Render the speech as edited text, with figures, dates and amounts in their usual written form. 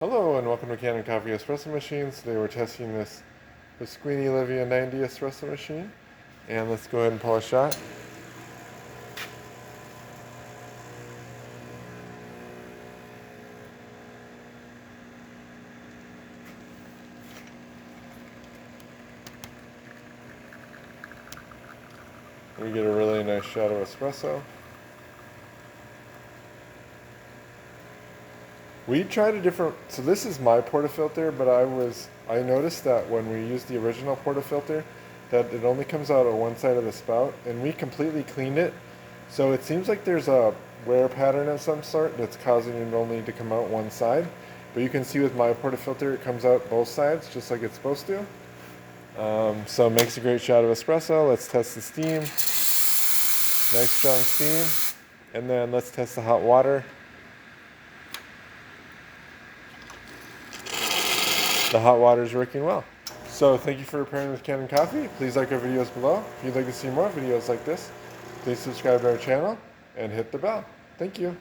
Hello and welcome to Canon Coffee Espresso Machines. Today we're testing this Pasquini Livia 90 espresso machine. And let's go ahead and pull a shot. We get a really nice shot of espresso. We tried a different, so this is my portafilter, but I noticed that when we use the original portafilter, that it only comes out on one side of the spout, and we completely cleaned it. So it seems like there's a wear pattern of some sort that's causing it only to come out one side. But you can see with my portafilter, it comes out both sides, just like it's supposed to. So it makes a great shot of espresso. Let's test the steam. Nice strong steam. And then let's test the hot water. The hot water is working well. So thank you for pairing with Canon Coffee. Please like our videos below. If you'd like to see more videos like this, please subscribe to our channel and hit the bell. Thank you.